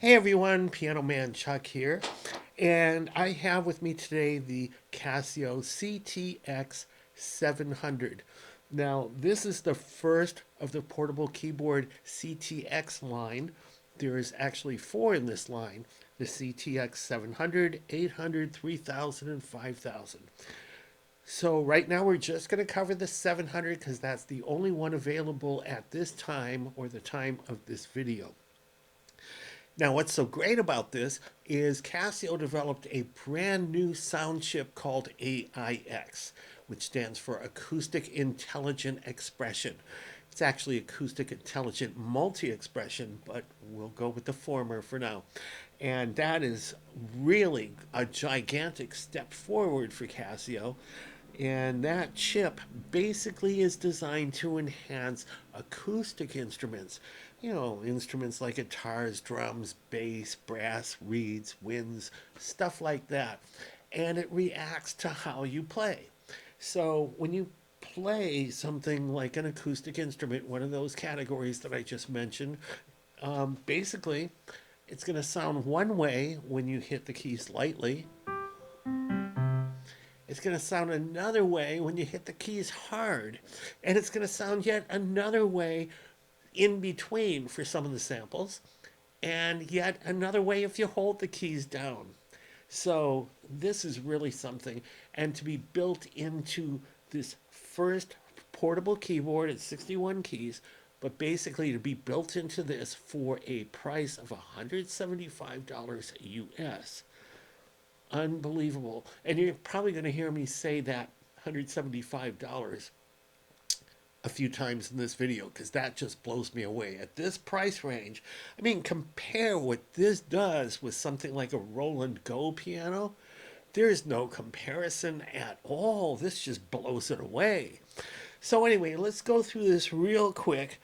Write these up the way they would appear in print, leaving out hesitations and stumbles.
Hey everyone, Piano Man Chuck here, and I have with me today the Casio CT-X700. Now, this is the first of the portable keyboard CTX line. There is actually four in this line: the CTX 700, 800, 3000, and 5000. So right now we're just going to cover the 700 because that's the only one available at this time or the time of this video. Now, what's so great about this is Casio developed a brand new sound chip called AIX, which stands for Acoustic Intelligent Expression. It's actually Acoustic Intelligent Multi-Expression, but we'll go with the former for now. And that is really a gigantic step forward for Casio. And that chip basically is designed to enhance acoustic instruments. You know, instruments like guitars, drums, bass, brass, reeds, winds, stuff like that. And it reacts to how you play. So when you play something like an acoustic instrument, one of those categories that I just mentioned, basically it's going to sound one way when you hit the keys lightly. It's going to sound another way when you hit the keys hard. And it's going to sound yet another way in between for some of the samples. And yet another way if you hold the keys down. So this is really something. And to be built into this first portable keyboard at 61 keys, but basically to be built into this for a price of $175 US. Unbelievable. And you're probably going to hear me say that $175 a few times in this video because that just blows me away. At this price range, I mean, compare what this does with something like a Roland Go piano. There is no comparison at all. This just blows it away. So anyway, let's go through this real quick.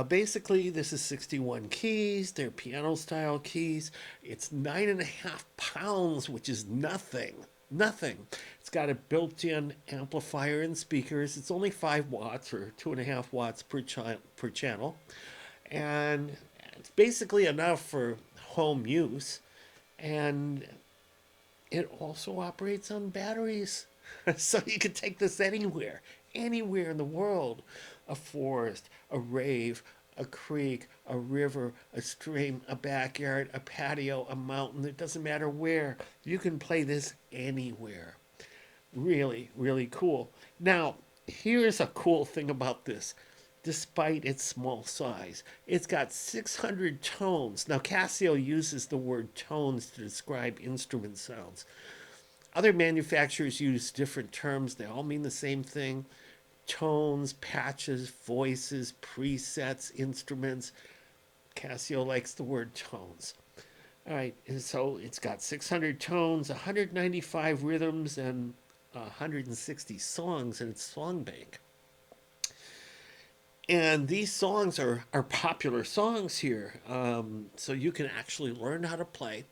Basically, this is 61 keys. They're piano style keys. It's 9.5 pounds, which is nothing. Nothing. It's got a built-in amplifier and speakers. It's only 5 watts or 2.5 watts per channel. And it's basically enough for home use. And it also operates on batteries. So you can take this anywhere, anywhere in the world. A forest, a rave, a creek, a river, a stream, a backyard, a patio, a mountain. It doesn't matter where. You can play this anywhere. Really, really cool. Now, here's a cool thing about this. Despite its small size, it's got 600 tones. Now, Casio uses the word tones to describe instrument sounds. Other manufacturers use different terms. They all mean the same thing: tones, patches, voices, presets, instruments. Casio likes the word tones. All right, and so it's got 600 tones, 195 rhythms, and 160 songs in its song bank. And these songs are popular songs here. So you can actually learn how to play.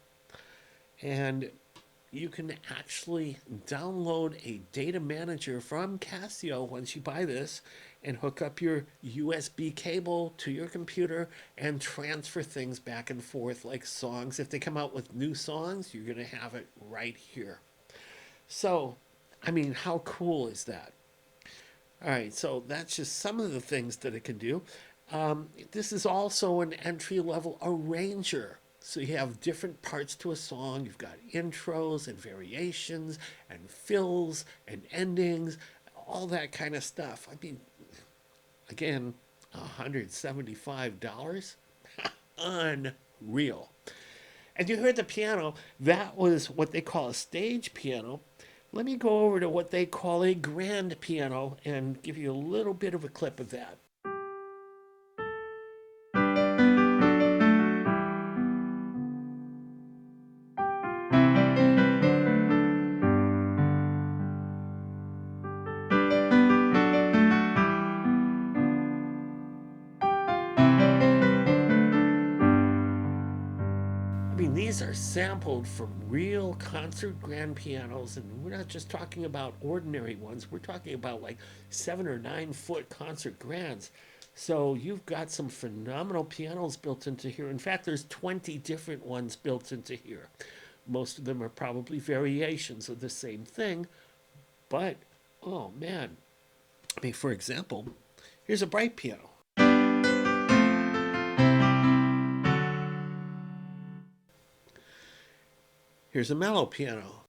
And you can actually download a data manager from Casio once you buy this and hook up your USB cable to your computer and transfer things back and forth like songs. If they come out with new songs, you're going to have it right here. So, I mean, how cool is that? All right, so that's just some of the things that it can do. This is also an entry level arranger. So you have different parts to a song. You've got intros and variations and fills and endings, all that kind of stuff. I mean, again, $175? Unreal. And you heard the piano. That was what they call a stage piano. Let me go over to what they call a grand piano and give you a little bit of a clip of that. I mean, these are sampled from real concert grand pianos, and we're not just talking about ordinary ones. We're talking about like 7 or 9 foot concert grands. So you've got some phenomenal pianos built into here. In fact, there's 20 different ones built into here. Most of them are probably variations of the same thing, but oh man. I mean, for example, here's a bright piano. Here's a mellow piano.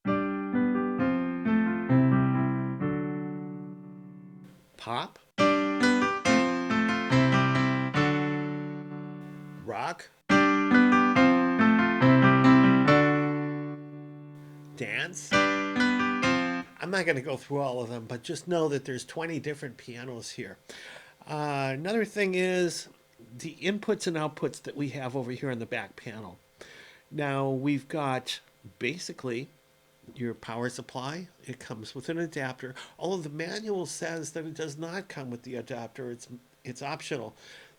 Pop, rock, dance. I'm not going to go through all of them, but just know that there's 20 different pianos here. Another thing is the inputs and outputs that we have over here on the back panel. Now we've got basically your power supply. It comes with an adapter. Although the manual says that it does not come with the adapter, it's optional.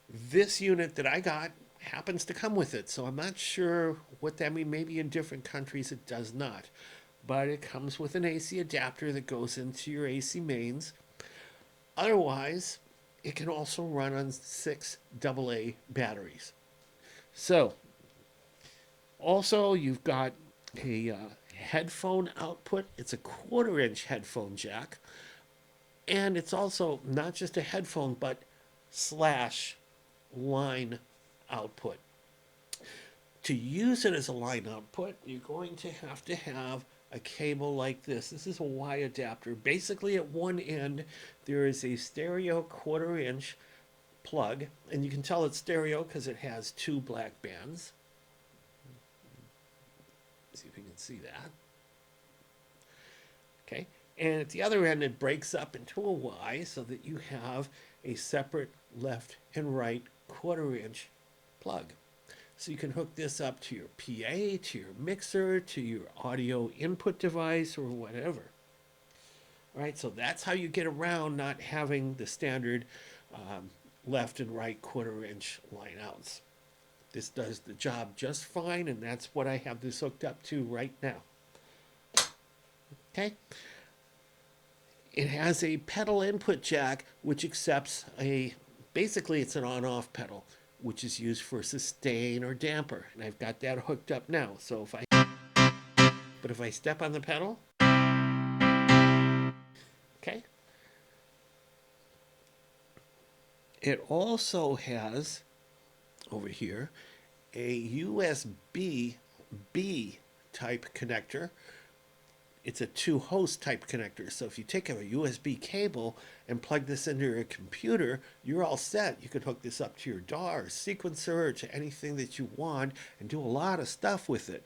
This unit that I got happens to come with it, so I'm not sure what that means. Maybe in different countries it does not. But it comes with an AC adapter that goes into your AC mains. Otherwise, it can also run on 6 AA batteries. So, also you've got a headphone output. It's a 1/4-inch headphone jack. And it's also not just a headphone, but slash line output. To use it as a line output, you're going to have a cable like this. This is a Y adapter. Basically, at one end, there is a stereo 1/4-inch plug, and you can tell it's stereo because it has 2 black bands. See if you can see that. Okay, and at the other end, it breaks up into a Y so that you have a separate left and right 1/4-inch plug. So you can hook this up to your PA, to your mixer, to your audio input device, or whatever. All right, so that's how you get around not having the standard left and right 1/4-inch line outs. This does the job just fine, and that's what I have this hooked up to right now. Okay. It has a pedal input jack, which accepts basically it's an on-off pedal, which is used for sustain or damper. And I've got that hooked up now. So if I step on the pedal, okay. It also has over here a USB-B type connector. It's a 2-host type connector. So if you take a USB cable and plug this into your computer, you're all set. You can hook this up to your DAW or sequencer or to anything that you want and do a lot of stuff with it.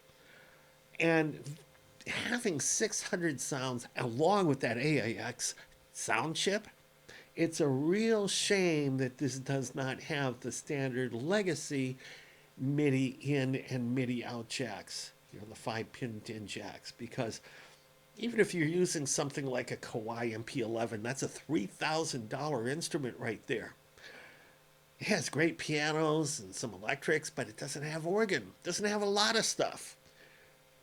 And having 600 sounds along with that AAX sound chip, it's a real shame that this does not have the standard legacy MIDI in and MIDI out jacks, the 5-pin DIN jacks, because even if you're using something like a Kawai MP11, that's a $3,000 instrument right there. It has great pianos and some electrics, but it doesn't have organ. It doesn't have a lot of stuff.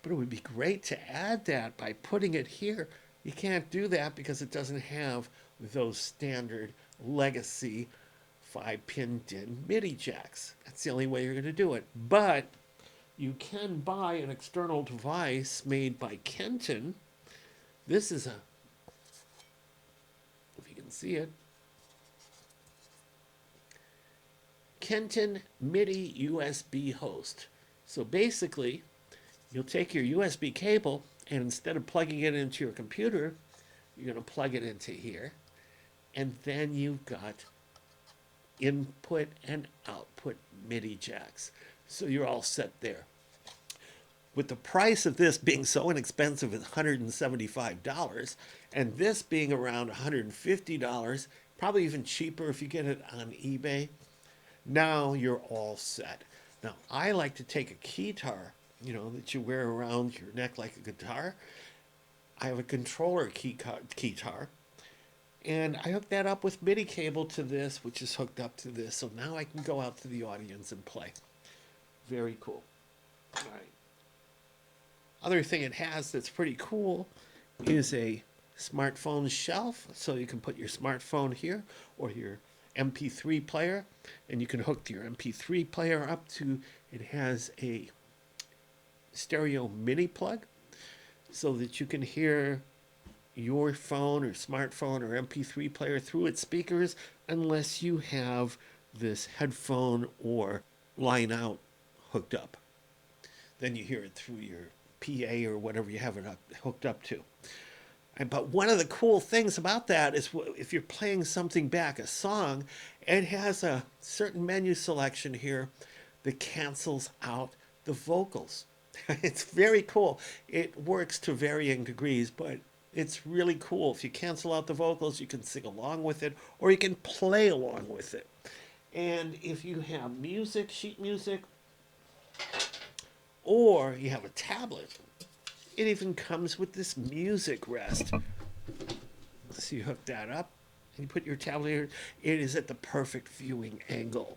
But it would be great to add that by putting it here. You can't do that because it doesn't have those standard legacy 5-pin DIN MIDI jacks. That's the only way you're going to do it. But you can buy an external device made by Kenton. This is if you can see it, Kenton MIDI USB host. So basically, you'll take your USB cable and instead of plugging it into your computer, you're going to plug it into here. And then you've got input and output MIDI jacks. So you're all set there. With the price of this being so inexpensive at $175 and this being around $150, probably even cheaper if you get it on eBay, now you're all set. Now, I like to take a keytar, that you wear around your neck like a guitar. I have a controller keytar, and I hook that up with MIDI cable to this, which is hooked up to this. So now I can go out to the audience and play. Very cool. All right. Other thing it has that's pretty cool is a smartphone shelf. So you can put your smartphone here or your MP3 player, and you can hook your MP3 player up to, it has a stereo mini plug so that you can hear your phone or smartphone or MP3 player through its speakers unless you have this headphone or line out hooked up. Then you hear it through your PA or whatever you have it hooked up to. But one of the cool things about that is if you're playing something back, a song, it has a certain menu selection here that cancels out the vocals. It's very cool. It works to varying degrees, but it's really cool. If you cancel out the vocals, you can sing along with it, or you can play along with it. And if you have music, sheet music, or you have a tablet, it even comes with this music rest. So you hook that up, and you put your tablet here. It is at the perfect viewing angle.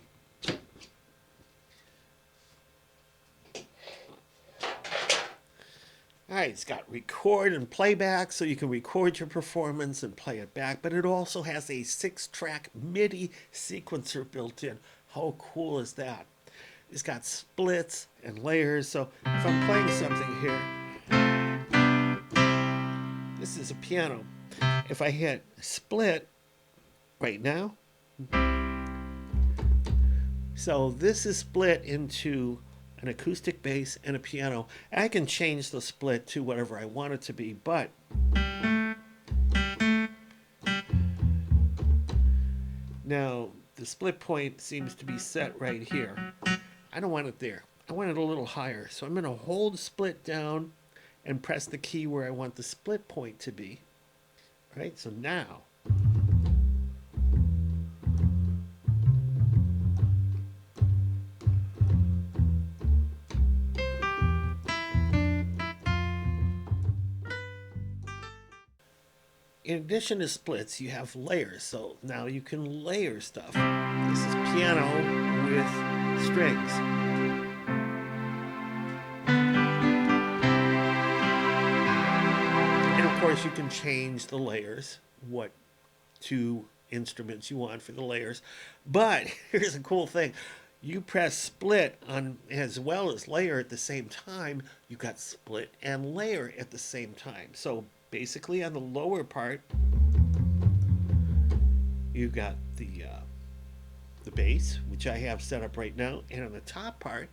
All right, it's got record and playback, so you can record your performance and play it back, but it also has a 6-track Midi sequencer built in. How cool is that? It's got splits and layers, so if I'm playing something here, this is a piano. If I hit split right now, so this is split into an acoustic bass and a piano. I can change the split to whatever I want it to be, but now the split point seems to be set right here. I don't want it there. I want it a little higher. So I'm going to hold split down and press the key where I want the split point to be. Right? So now in addition to splits, you have layers. So now you can layer stuff. This is piano with strings. And of course, you can change the layers, what two instruments you want for the layers. But here's a cool thing. You press split on as well as layer at the same time, you got split and layer at the same time. So basically on the lower part, you've got the bass, which I have set up right now, and on the top part,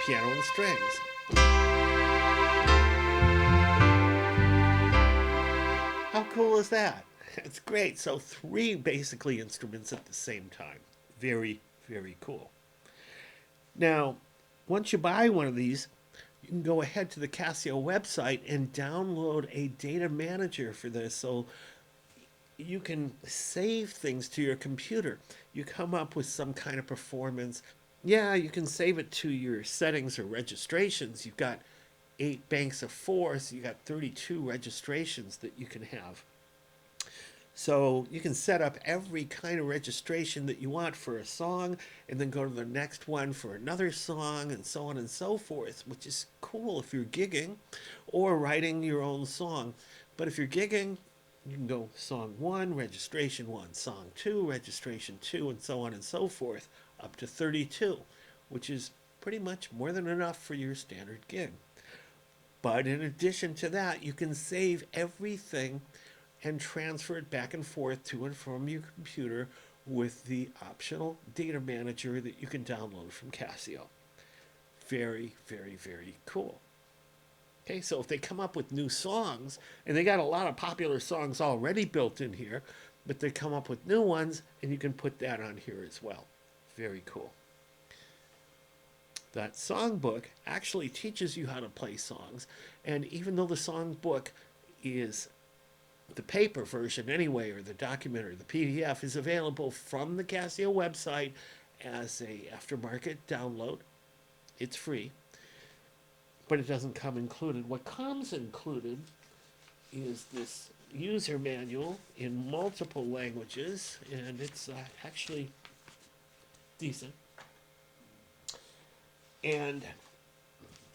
piano and strings. How cool is that? It's great. So 3 basically instruments at the same time. Very, very cool. Now, once you buy one of these, you can go ahead to the Casio website and download a data manager for this, so you can save things to your computer. You come up with some kind of performance. Yeah, you can save it to your settings or registrations. You've got 8 banks of 4, so you got 32 registrations that you can have. So you can set up every kind of registration that you want for a song, and then go to the next one for another song, and so on and so forth, which is cool if you're gigging or writing your own song. But if you're gigging, you can go song 1, registration 1, song 2, registration 2, and so on and so forth, up to 32, which is pretty much more than enough for your standard gig. But in addition to that, you can save everything and transfer it back and forth to and from your computer with the optional data manager that you can download from Casio. Very, very, very cool. Okay, so if they come up with new songs, and they got a lot of popular songs already built in here, but they come up with new ones, and you can put that on here as well. Very cool. That songbook actually teaches you how to play songs, and even though the songbook is the paper version anyway, or the document or the PDF, is available from the Casio website as a aftermarket download. It's free, but it doesn't come included. What comes included is this user manual in multiple languages, and it's actually decent. And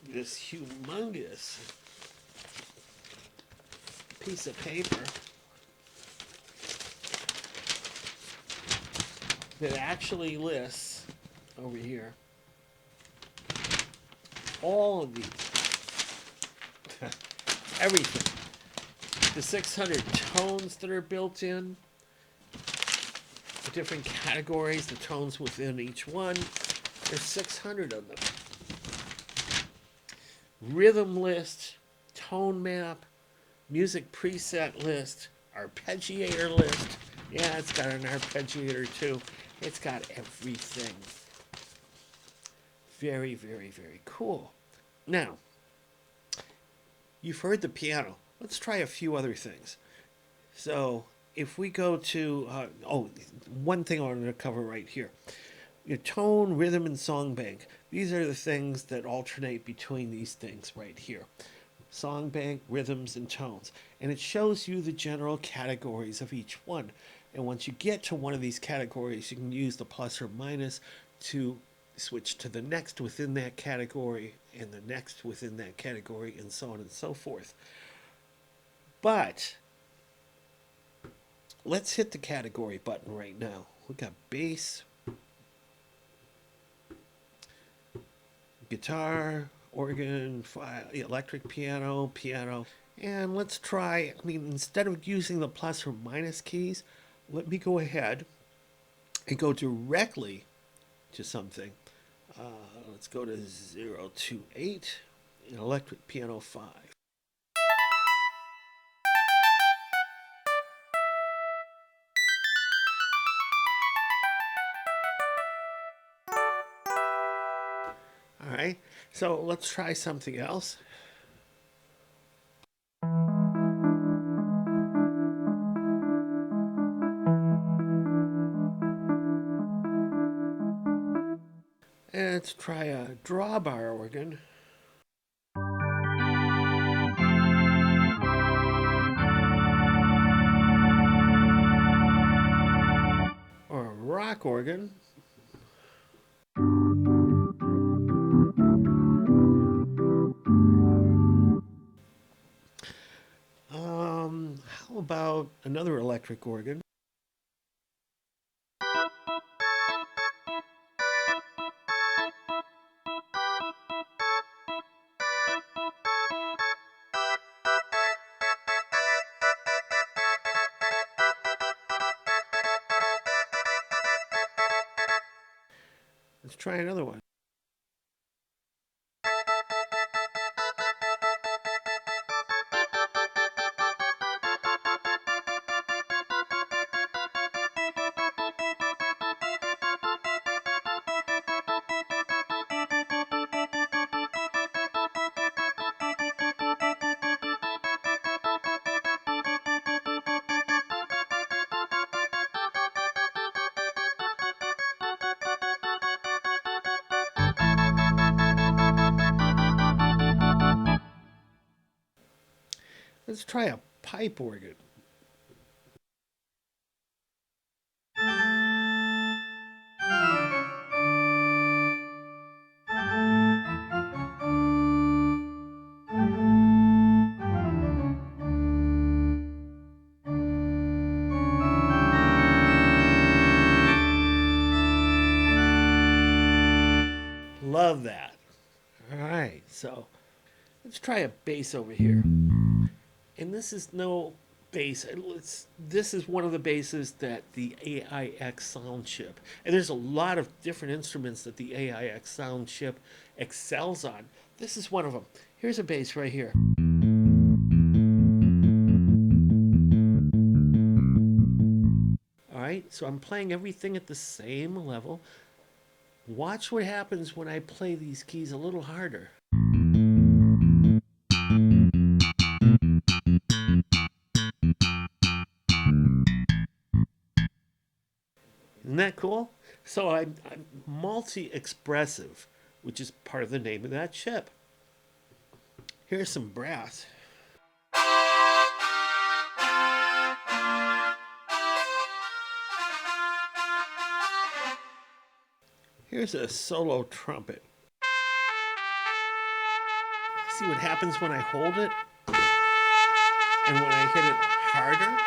this humongous piece of paper that actually lists over here all of these, everything. The 600 tones that are built in, the different categories, the tones within each one. There's 600 of them. Rhythm list, tone map, music preset list, arpeggiator list. Yeah, it's got an arpeggiator too. It's got everything. Very, very, very cool. Now, you've heard the piano. Let's try a few other things. So if we go to, one thing I wanted to cover right here. Your tone, rhythm, and song bank. These are the things that alternate between these things right here. Song bank, rhythms, and tones. And it shows you the general categories of each one. And once you get to one of these categories, you can use the plus or minus to switch to the next within that category and the next within that category and so on and so forth. But let's hit the category button right now. We've got bass, guitar, organ, electric piano, piano. And let's try, instead of using the plus or minus keys, let me go ahead and go directly to something. Let's go to 028, electric piano 5. All right, so let's try something else. And let's try a drawbar organ. Or a rock organ. How about another electric organ? Let's try another one. Let's try a pipe organ. Love that. All right, so let's try a bass over here. And this is no bass. This is one of the basses that the AIX sound chip, and there's a lot of different instruments that the AIX sound chip excels on. This is one of them. Here's a bass right here. All right, so I'm playing everything at the same level. Watch what happens when I play these keys a little harder. Isn't that cool? So I'm multi-expressive, which is part of the name of that chip. Here's some brass. Here's a solo trumpet. See what happens when I hold it? And when I hit it harder?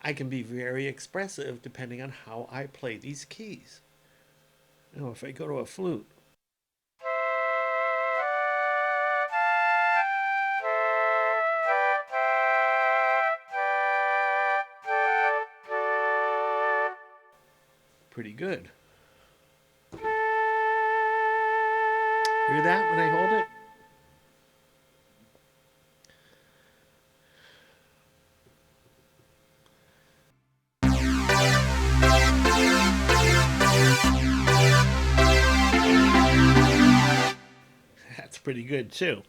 I can be very expressive depending on how I play these keys. Now, if I go to a flute, pretty good. Hear that when I hold it? That's pretty good too.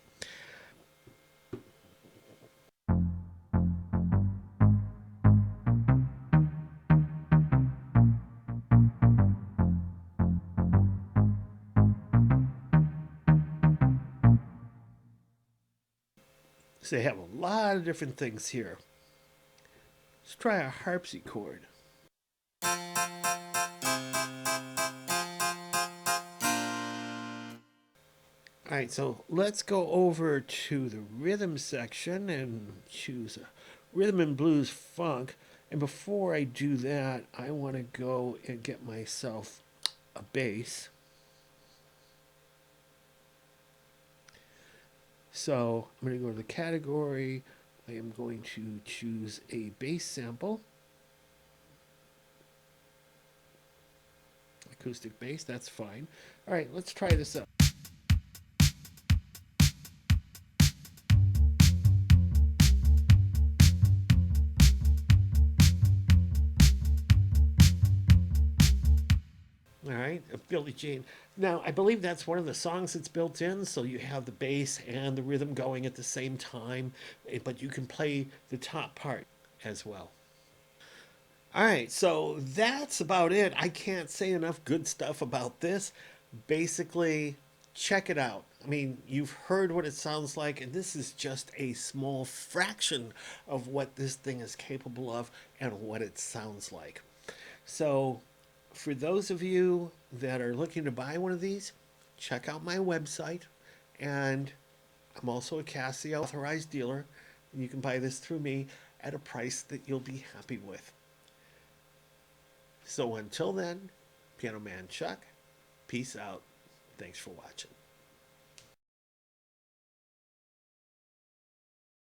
So they have a lot of different things here. Let's try a harpsichord. All right, so let's go over to the rhythm section and choose a rhythm and blues funk. And before I do that, I want to go and get myself a bass. So I'm going to go to the category. I am going to choose a bass sample. Acoustic bass, that's fine. All right, let's try this out. All right, Billie Jean. Now, I believe that's one of the songs that's built in, so you have the bass and the rhythm going at the same time, but you can play the top part as well. All right, so that's about it. I can't say enough good stuff about this. Basically, check it out. I mean, you've heard what it sounds like, and this is just a small fraction of what this thing is capable of and what it sounds like. So, for those of you that are looking to buy one of these, check out my website. And I'm also a Casio authorized dealer. And you can buy this through me at a price that you'll be happy with. So until then, Piano Man Chuck, peace out. Thanks for watching.